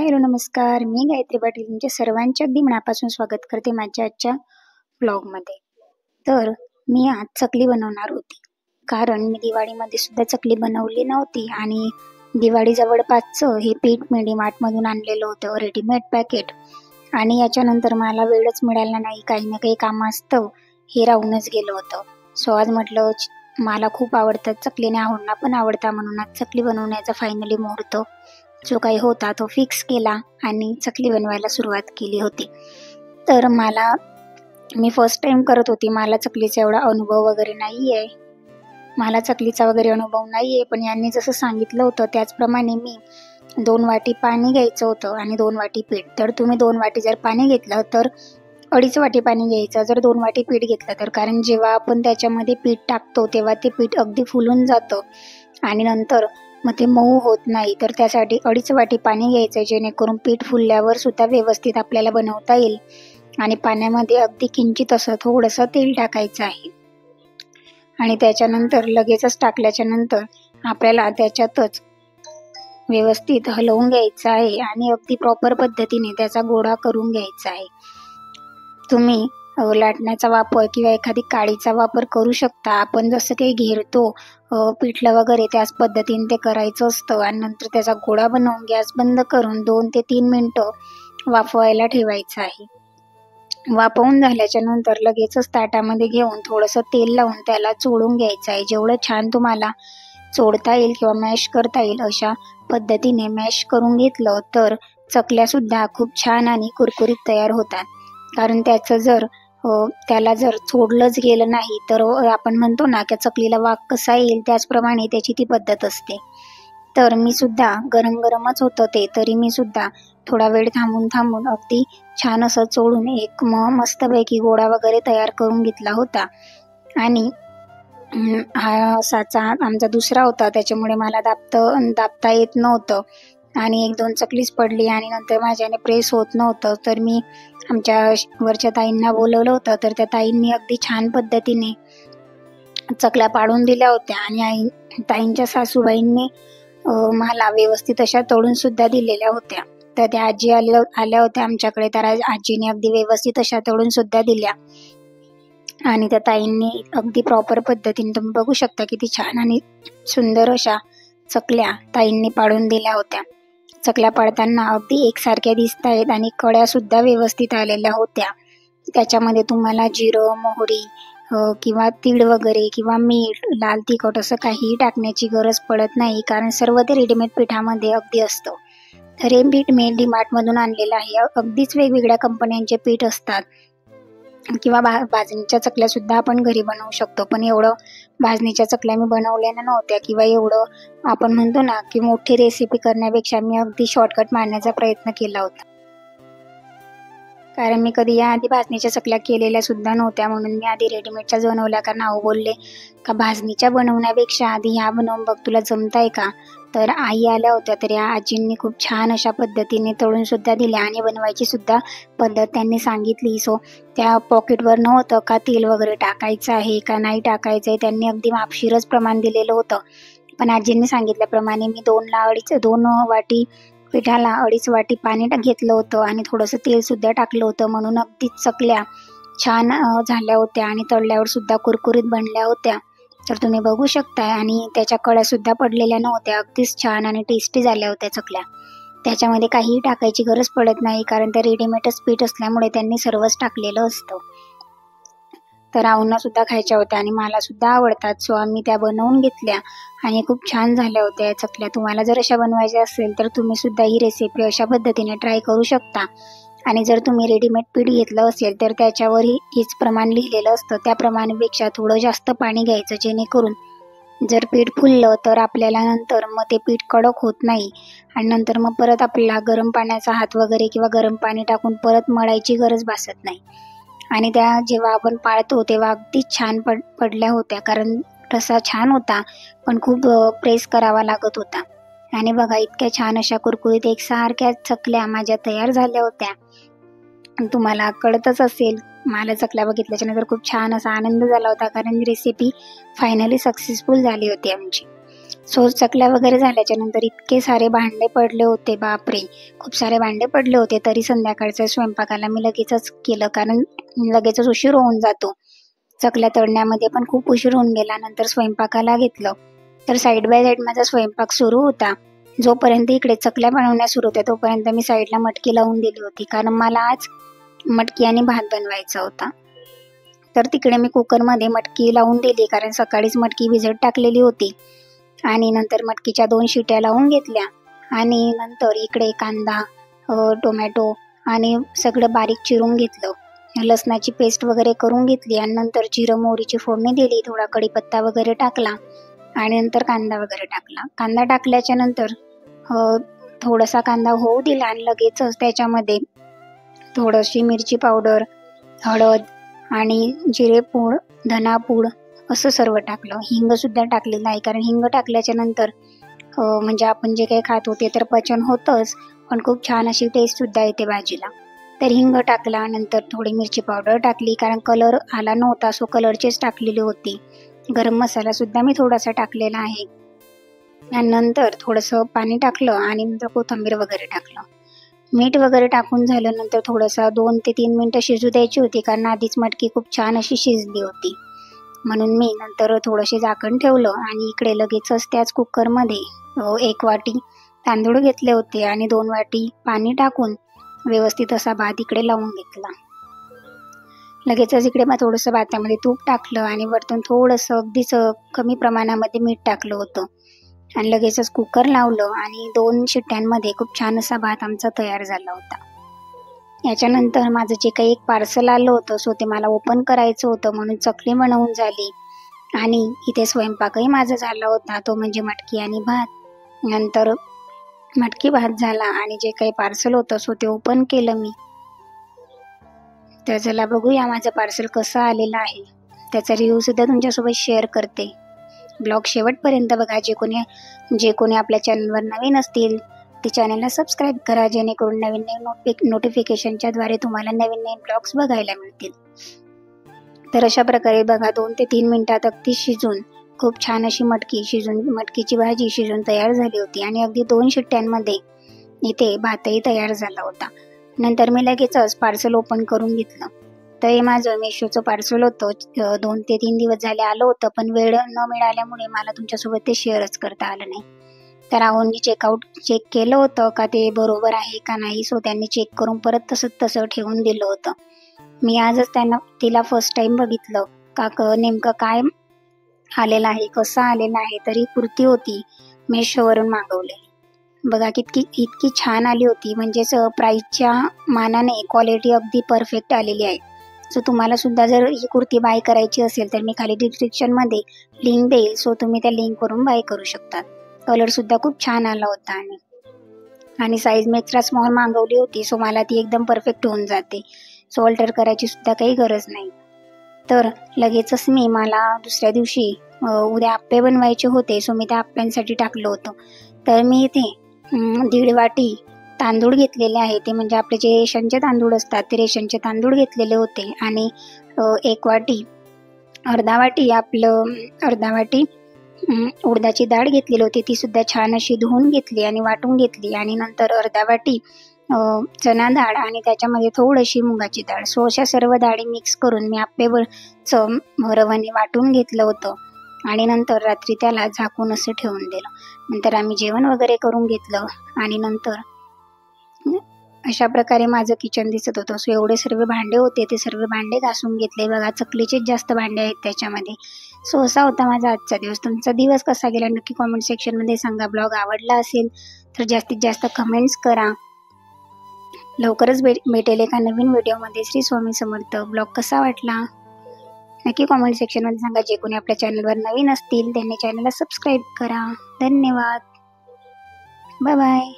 Hello नमस्कार, मी गायत्री पाटील तुमच्या सर्वांचे अगदी मनापासून स्वागत करते माझ्या आजच्या ब्लॉगमध्ये. तर मी आज चकली बनवणार होती, कारण मी दिवाळीमध्ये सुद्धा चकली बनवली नव्हती आणि दिवाळी जवळपासचं हे पीठ मी डीमार्टमधून आणलेलं होतं रेडीमेड पॅकेट. आणि याच्यानंतर मला वेळच मिळाला नाही, काही ना काही कामास्तव हे राहूनच गेलं होतं. सो आज म्हटलं मला खूप आवडतात चकलीने आवडणं पण आवडता, म्हणून आज चकली बनवण्याचा फायनली मुहूर्त जो काही होता तो फिक्स केला आणि चकली बनवायला सुरुवात केली होती. तर मी फर्स्ट टाइम करत होती, मला चकलीचा एवढा अनुभव वगैरे नाही आहे, मला चकलीचा वगैरे अनुभव नाही आहे. पण यांनी जसं सांगितलं होतं त्याचप्रमाणे मी 2 वाटी पाणी घ्यायचं होतं आणि 2 वाटी पीठ. तर तुम्ही 2 वाटी जर पाणी घेतलं तर 2.5 वाटी पाणी घ्यायचं, जर 2 वाटी पीठ घेतलं तर. कारण जेव्हा आपण त्याच्यामध्ये पीठ टाकतो तेव्हा ते पीठ अगदी फुलून जातं आणि नंतर मग ते मऊ होत नाही. तर त्यासाठी 2.5 वाटी पाणी घ्यायचं, जेणेकरून पीठ फुलल्यावर सुद्धा व्यवस्थित आपल्याला बनवता येईल. आणि पाण्यामध्ये अगदी किंचित असं थोडंसं तेल टाकायचं आहे आणि त्याच्यानंतर लगेचच टाकल्याच्या नंतर आपल्याला त्याच्यातच व्यवस्थित हलवून घ्यायचं आहे आणि अगदी प्रॉपर पद्धतीने त्याचा गोळा करून घ्यायचा आहे. तुम्ही लाटण्याचा वापर किंवा एखादी काडीचा वापर करू शकता. आपण जसं काही घेरतो पिठलं वगैरे त्याच पद्धतीने ते करायचं असतं. आणि नंतर त्याचा गोळा बनवून गॅस बंद करून 2 ते 3 मिनिटं वाफवायला ठेवायचं आहे. वाफवून झाल्याच्या नंतर लगेचच ताटामध्ये घेऊन थोडंसं तेल लावून त्याला चोळून घ्यायचं आहे. जेवढं छान तुम्हाला चोळता येईल किंवा मॅश करता येईल अशा पद्धतीने मॅश करून घेतलं तर चकल्यासुद्धा खूप छान आणि कुरकुरीत तयार होतात. कारण त्याला जर चोळलंच गेलं नाही तर आपण म्हणतो ना की चकलीला वाक कसा येईल, त्याचप्रमाणे त्याची ती पद्धत असते. तर मी सुद्धा गरम गरमच होतं ते, तरी मी सुद्धा थोडा वेळ थांबून अगदी छान असं चोळून एक मस्तपैकी गोळा वगैरे तयार करून घेतला होता. आणि हा साचा आमचा दुसरा होता, त्याच्यामुळे मला दाबता येत नव्हतं आणि 1-2 चकलीच पडली आणि नंतर माझ्याने प्रेस होत नव्हतं. तर मी आमच्या वरच्या ताईंना बोलवलं होतं, तर त्या ताईंनी अगदी छान पद्धतीने चकल्या पाडून दिल्या होत्या आणि ताईंच्या सासूबाईंनी मला व्यवस्थित अशा तळून सुद्धा दिलेल्या होत्या. तर त्या आजी आल्या होत्या आमच्याकडे, तर आजीने अगदी व्यवस्थित अशा तळून सुद्धा दिल्या आणि त्या ताईंनी अगदी प्रॉपर पद्धतीने तुम्ही बघू शकता किती छान आणि सुंदर अशा चकल्या ताईंनी पाडून दिल्या होत्या. चकल्या पाडताना अगदी एकसारख्या दिसत आहेत आणि कड्या सुद्धा व्यवस्थित आलेल्या होत्या. त्याच्यामध्ये तुम्हाला जिरं, मोहरी किंवा तीळ वगैरे किंवा मीठ, लाल तिखट असं काहीही टाकण्याची गरज पडत नाही, कारण सर्व ते रेडीमेड पिठामध्ये अगदी असतं. तर हे पीठ मी डीमार्टमधून आणलेलं आहे. अगदीच वेगवेगळ्या कंपन्यांचे पीठ असतात किंवा भाजणीच्या चकल्या सुद्धा आपण घरी बनवू शकतो. पण एवढं भाजणीच्या चकल्या मी बनवलेल्या नव्हत्या किंवा एवढं आपण म्हणतो ना की मोठी रेसिपी करण्यापेक्षा मी अगदी शॉर्टकट मारण्याचा प्रयत्न केला होता. कारण मी कधी याआधी भाजणीच्या चकल्या केलेल्या सुद्धा नव्हत्या, म्हणून मी आधी रेडीमेडच्या बनवल्या. कारण आऊ बोलले का भाजणीच्या बनवण्यापेक्षा आधी ह्या बनवून बघ, तुला जमताय का. तर आई आल्या होत्या, तर या आजींनी खूप छान अशा पद्धतीने तळून सुद्धा दिल्या आणि बनवायची सुद्धा पद्धत त्यांनी सांगितली. सो त्या पॉकेटवर नव्हतं का तेल वगैरे टाकायचं आहे का नाही टाकायचं आहे, त्यांनी अगदी मापशीरच प्रमाण दिलेलं होतं. पण आजींनी सांगितल्याप्रमाणे मी 2 वाटी पिठाला 2.5 वाटी पाणी घेतलं होतं आणि थोडंसं तेल सुद्धा टाकलं होतं, म्हणून अगदी चकल्या छान झाल्या होत्या आणि तळल्यावर सुद्धा कुरकुरीत बनल्या होत्या. तर तुम्ही बघू शकताय आणि त्याच्या कड्या सुद्धा पडलेल्या नव्हत्या, अगदीच छान आणि टेस्टी झाल्या होत्या चकल्या. त्याच्यामध्ये काहीही टाकायची गरज पडत नाही, कारण ते रेडीमेडच पीठ असल्यामुळे त्यांनी सर्वच टाकलेलं असतं. तर आऊंना सुद्धा खायच्या होत्या आणि मला सुद्धा आवडतात. सो आम्ही त्या बनवून घेतल्या आणि खूप छान झाल्या होत्या या चकल्या. तुम्हाला जर अशा बनवायच्या असेल तर तुम्ही सुद्धा ही रेसिपी अशा पद्धतीने ट्राय करू शकता. आणि जर तुम्ही रेडीमेड पीठ घेतलं असेल तर त्याच्यावरही हेच प्रमाण लिहिलेलं असतं, त्या प्रमाणापेक्षा थोडं जास्त पाणी घ्यायचं, जेणेकरून जर पीठ फुललं तर आपल्याला नंतर मग ते पीठ कडक होत नाही आणि नंतर मग परत आपल्याला गरम पाण्याचा हात वगैरे किंवा गरम पाणी टाकून परत मळायची गरज भासत नाही. आणि त्या जेव्हा आपण पाळतो तेव्हा अगदी छान पडल्या होत्या, कारण रसा छान होता पण खूप प्रेस करावा लागत होता. आणि बघा इतक्या छान अशा कुरकुरीत एकसारख्या चकल्या माझ्या तयार झाल्या होत्या. तुम्हाला कळतच असेल, मला चकल्या बघितल्याच्या नंतर खूप छान असा आनंद झाला होता, कारण रेसिपी फायनली सक्सेसफुल झाली होती आमची. सो चकल्या वगैरे झाल्याच्या नंतर इतके सारे भांडे पडले होते, बापरे, खूप सारे भांडे पडले होते. तरी संध्याकाळच्या स्वयंपाकाला मी लगेचच केलं, कारण लगेचच उशीर होऊन जातो. चकल्या तळण्यामध्ये पण खूप उशीर होऊन गेला. नंतर स्वयंपाकाला घेतलं, तर साईड बाय साईड माझा स्वयंपाक सुरू होता. जोपर्यंत इकडे चकल्या बनवण्या सुरू होत्या तोपर्यंत मी साईडला मटकी लावून दिली होती, कारण मला आज मटकी आणि भात बनवायचा होता. तर तिकडे मी कुकरमध्ये मटकी लावून दिली, कारण सकाळीच मटकी भिजत टाकलेली होती. आणि नंतर मटकीच्या 2 शिट्या लावून घेतल्या. आणि नंतर इकडे कांदा, टोमॅटो आणि सगळं बारीक चिरून घेतलं. लसणाची पेस्ट वगैरे करून घेतली आणि नंतर जिरं मोहरीची फोडणी दिली, थोडा कढीपत्ता वगैरे टाकला आणि नंतर कांदा वगैरे टाकला. कांदा टाकल्याच्या नंतर थोडासा कांदा होऊ दिला आणि लगेचच त्याच्यामध्ये थोडीशी मिरची पावडर, हळद आणि जिरेपूड, धनापूड असं सर्व टाकलं. हिंगसुद्धा टाकलेलं आहे, कारण हिंग टाकल्याच्या नंतर म्हणजे आपण जे काही खातो ते तर पचन होतंच, पण खूप छान अशी टेस्टसुद्धा येते भाजीला. तर हिंग टाकला, नंतर थोडी मिरची पावडर टाकली, कारण कलर आला नव्हता सो कलरचीच टाकलेली होती. गरम मसालासुद्धा मी थोडासा टाकलेला आहे. आणि नंतर थोडंसं पाणी टाकलं आणि नंतर कोथिंबीर वगैरे टाकलं. मीठ वगैरे टाकून झाल्यानंतर थोडंसं 2 ते 3 मिनटं शिजू द्यायची होती, कारण आधीच मटकी खूप छान अशी शिजली होती. म्हणून मी नंतर थोडंसे झाकण ठेवलं आणि इकडे लगेचच त्याच कुकरमध्ये 1 वाटी तांदूळ घेतले होते आणि 2 वाटी पाणी टाकून व्यवस्थित असा भात इकडे लावून घेतला. लगेचच इकडे मग थोडंसं भातामध्ये तूप टाकलं आणि वरतून थोडंसं अगदीच कमी प्रमाणामध्ये मीठ टाकलं होतं आणि लगेचच कुकर लावलं आणि 2 शिट्ट्यांमध्ये खूप छान असा भात आमचा तयार झाला होता. याच्यानंतर माझं जे काही एक पार्सल आलं होतं सो ते मला ओपन करायचं होतं, म्हणून चकली बनवून झाली आणि इथे स्वयंपाकही माझा झाला होता, तो म्हणजे मटकी आणि भात. नंतर मटकी भात झाला आणि जे काही पार्सल होतं सो ते ओपन केलं मी. तर चला बघूया माझं पार्सल कसं आलेलं आहे, त्याचा रिव्ह्यूसुद्धा तुमच्यासोबत शेअर करते. ब्लॉग शेवटपर्यंत बघा. जे कोणी आपल्या चॅनलवर नवीन असतील ते चॅनलला सबस्क्राईब करा, जेणेकरून नवीन नोटिफिकेशनच्या द्वारे तुम्हाला नवीन ब्लॉग्स बघायला मिळतील. तर अशा प्रकारे बघा 2 ते 3 मिनिटात अगदी शिजून खूप छान अशी मटकीची भाजी शिजून तयार झाली होती आणि अगदी 2 शिट्ट्यांमध्ये इथे भातही तयार झाला होता. नंतर मी लगेचच पार्सल ओपन करून घेतलं. तर हे माझं मेशोचं पार्सल होतं. 2 ते 3 दिवस झाले आलं होतं, पण वेळ न मिळाल्यामुळे मला तुमच्यासोबत ते शेअरच करता आलं नाही. तर राहुलनी चेक केलं होतं का ते बरोबर आहे का नाही, सो त्यांनी चेक करून परत तसं ठेवून दिलं होतं. मी आजच तिला फर्स्ट टाइम बघितलं का नेमकं काय आलेलं आहे, कसं आलेलं आहे. तरी कुर्ती होती मेशोवरून मागवलेली. बघा इतकी छान आली होती, म्हणजेच प्राईसच्या मानाने क्वालिटी अगदी परफेक्ट आलेली आहे. सो तुम्हाला सुद्धा जर ही कुर्ती बाय करायची असेल तर मी खाली डिस्क्रिप्शनमध्ये लिंक देईल, सो तुम्ही त्या लिंकवरून बाय करू शकता. कलरसुद्धा खूप छान आला होता आणि साईज मी एक्स्ट्रा स्मॉल मागवली होती, सो मला ती एकदम परफेक्ट होऊन जाते. सो अल्टर करायची सुद्धा काही गरज नाही. तर लगेचच मला दुसऱ्या दिवशी उद्या आप्पे बनवायचे होते, सो मी त्या आप्प्यांसाठी टाकलं होतं. तर मी इथे 1.5 वाटी तांदूळ घेतलेले आहे, ते म्हणजे आपले जे रेशनचे तांदूळ असतात ते रेशनचे तांदूळ घेतलेले होते. आणि अर्धा वाटी उडदाची डाळ घेतलेली होती, ती सुद्धा छान अशी धुवून घेतली आणि वाटून घेतली. आणि नंतर अर्धा वाटी चणा डाळ आणि त्याच्यामध्ये थोडीशी मुगाची डाळ. सो अशा सर्व डाळी मिक्स करून मी आप्पेवरचं रवाने वाटून घेतलं होतं आणि नंतर रात्री त्याला झाकून असं ठेवून दिलं. नंतर आम्ही जेवण वगैरे करून घेतलं आणि नंतर अशा प्रकारे माझं किचन दिसत होतं. सो एवढे सर्व भांडे होते, ते सर्व भांडे घासून घेतले. बघा चकलीचेच जास्त भांडे आहेत त्याच्यामध्ये. सो असा होता माझा आजचा दिवस. तुमचा दिवस कसा गेला नक्की कॉमेंट सेक्शनमध्ये सांगा. ब्लॉग आवडला असेल तर जास्तीत जास्त कमेंट्स करा. लवकरच भेटेल एका नवीन व्हिडिओमध्ये. श्री स्वामी समर्थ. ब्लॉग कसा वाटला नक्की कॉमेंट सेक्शनमध्ये सांगा. जे कोणी आपल्या चॅनलवर नवीन असतील त्यांनी चॅनलला सबस्क्राईब करा. धन्यवाद. Bye bye.